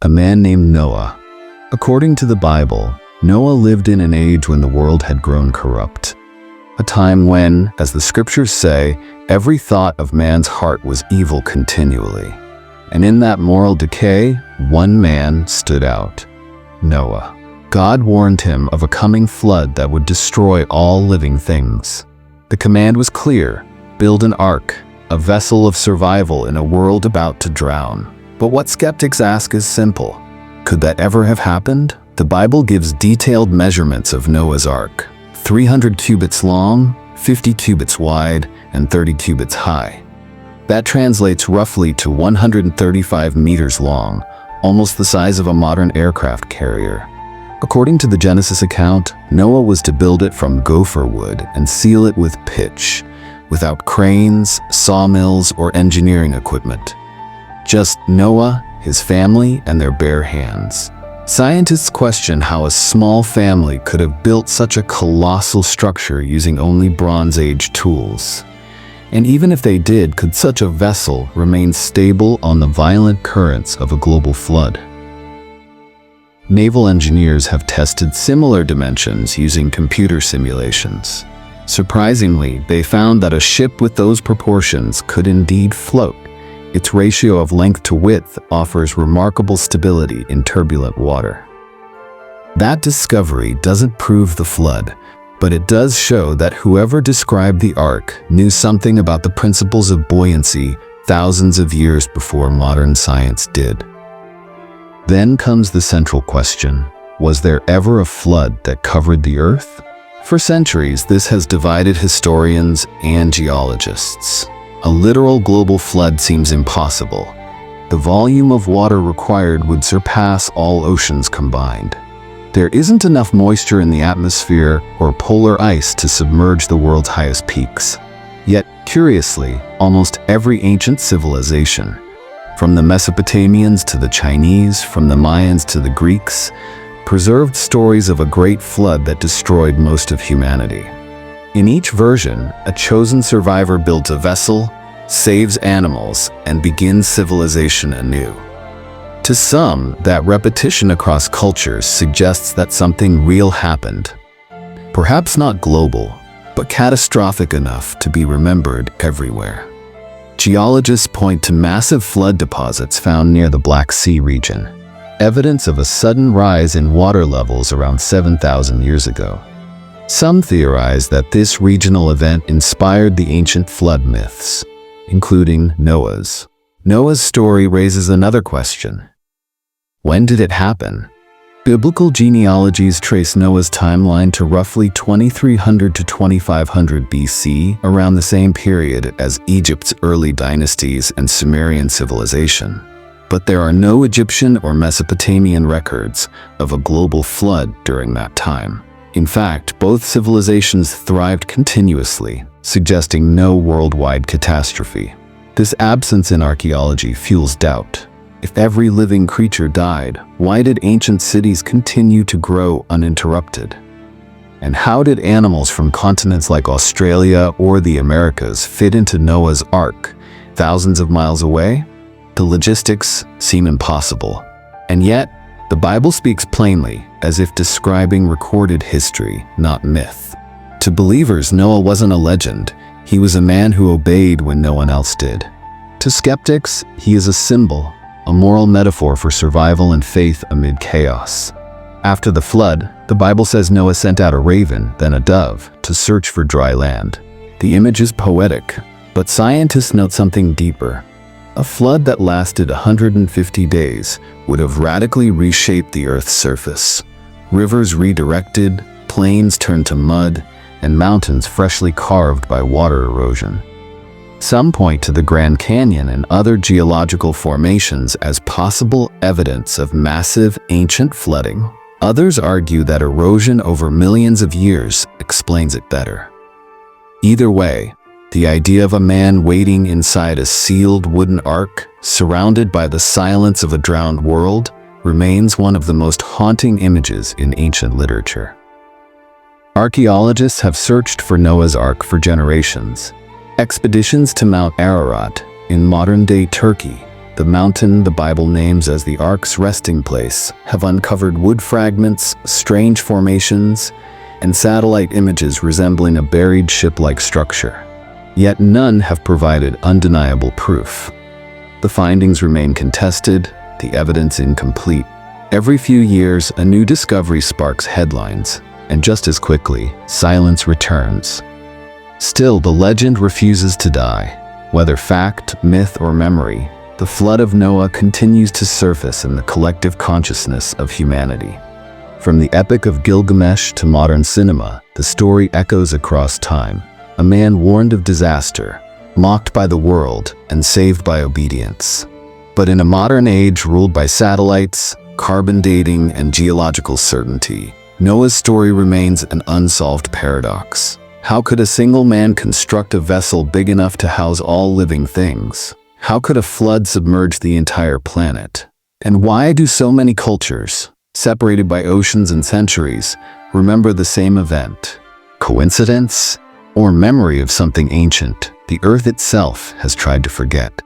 a man named Noah. According to the Bible, Noah lived in an age when the world had grown corrupt. A time when, as the scriptures say, every thought of man's heart was evil continually. And in that moral decay, one man stood out: Noah. God warned him of a coming flood that would destroy all living things. The command was clear: build an ark, a vessel of survival in a world about to drown. But what skeptics ask is simple: could that ever have happened? The Bible gives detailed measurements of Noah's ark: 300 cubits long, 50 cubits wide, and 30 cubits high. That translates roughly to 135 meters long, almost the size of a modern aircraft carrier. According to the Genesis account, Noah was to build it from gopher wood and seal it with pitch, without cranes, sawmills, or engineering equipment. Just Noah, his family, and their bare hands. Scientists question how a small family could have built such a colossal structure using only Bronze Age tools. And even if they did, could such a vessel remain stable on the violent currents of a global flood? Naval engineers have tested similar dimensions using computer simulations. Surprisingly, they found that a ship with those proportions could indeed float. Its ratio of length to width offers remarkable stability in turbulent water. That discovery doesn't prove the flood, but it does show that whoever described the ark knew something about the principles of buoyancy thousands of years before modern science did. Then comes the central question: was there ever a flood that covered the earth? For centuries, this has divided historians and geologists. A literal global flood seems impossible. The volume of water required would surpass all oceans combined. There isn't enough moisture in the atmosphere or polar ice to submerge the world's highest peaks. Yet, curiously, almost every ancient civilization, from the Mesopotamians to the Chinese, from the Mayans to the Greeks, preserved stories of a great flood that destroyed most of humanity. In each version, a chosen survivor builds a vessel, saves animals, and begins civilization anew. To some, that repetition across cultures suggests that something real happened. Perhaps not global, but catastrophic enough to be remembered everywhere. Geologists point to massive flood deposits found near the Black Sea region, evidence of a sudden rise in water levels around 7,000 years ago. Some theorize that this regional event inspired the ancient flood myths, including Noah's. Noah's story raises another question: when did it happen? Biblical genealogies trace Noah's timeline to roughly 2300 to 2500 BC, around the same period as Egypt's early dynasties and Sumerian civilization. But there are no Egyptian or Mesopotamian records of a global flood during that time. In fact, both civilizations thrived continuously, suggesting no worldwide catastrophe. This absence in archaeology fuels doubt. If every living creature died, why did ancient cities continue to grow uninterrupted? And how did animals from continents like Australia or the Americas fit into Noah's Ark, thousands of miles away? The logistics seem impossible. And yet, the Bible speaks plainly, as if describing recorded history, not myth. To believers, Noah wasn't a legend. He was a man who obeyed when no one else did. To skeptics, he is a symbol, a moral metaphor for survival and faith amid chaos. After the flood, the Bible says Noah sent out a raven, then a dove, to search for dry land. The image is poetic, but scientists note something deeper. A flood that lasted 150 days would have radically reshaped the Earth's surface. Rivers redirected, plains turned to mud, and mountains freshly carved by water erosion. Some point to the Grand Canyon and other geological formations as possible evidence of massive ancient flooding. Others argue that erosion over millions of years explains it better. Either way, the idea of a man waiting inside a sealed wooden ark, surrounded by the silence of a drowned world, remains one of the most haunting images in ancient literature. Archaeologists have searched for Noah's Ark for generations. Expeditions to Mount Ararat, in modern-day Turkey, The mountain the Bible names as the ark's resting place have uncovered wood fragments, strange formations, and satellite images resembling a buried ship-like structure. Yet none have provided undeniable proof. The findings remain contested, the evidence incomplete. Every few years, a new discovery sparks headlines, and just as quickly, silence returns. Still, the legend refuses to die. Whether fact, myth, or memory, the flood of Noah continues to surface in the collective consciousness of humanity. From the Epic of Gilgamesh to modern cinema, the story echoes across time. A man warned of disaster, mocked by the world, and saved by obedience. But in a modern age ruled by satellites, carbon dating, and geological certainty, Noah's story remains an unsolved paradox. How could a single man construct a vessel big enough to house all living things? How could a flood submerge the entire planet? And why do so many cultures, separated by oceans and centuries, remember the same event? Coincidence? Or memory of something ancient the Earth itself has tried to forget?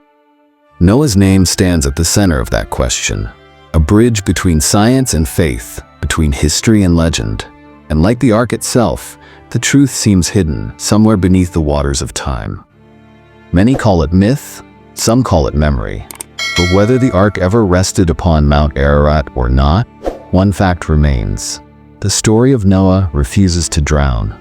Noah's name stands at the center of that question, a bridge between science and faith, between history and legend. And like the Ark itself, the truth seems hidden somewhere beneath the waters of time. Many call it myth, some call it memory. But whether the Ark ever rested upon Mount Ararat or not, one fact remains. The story of Noah refuses to drown.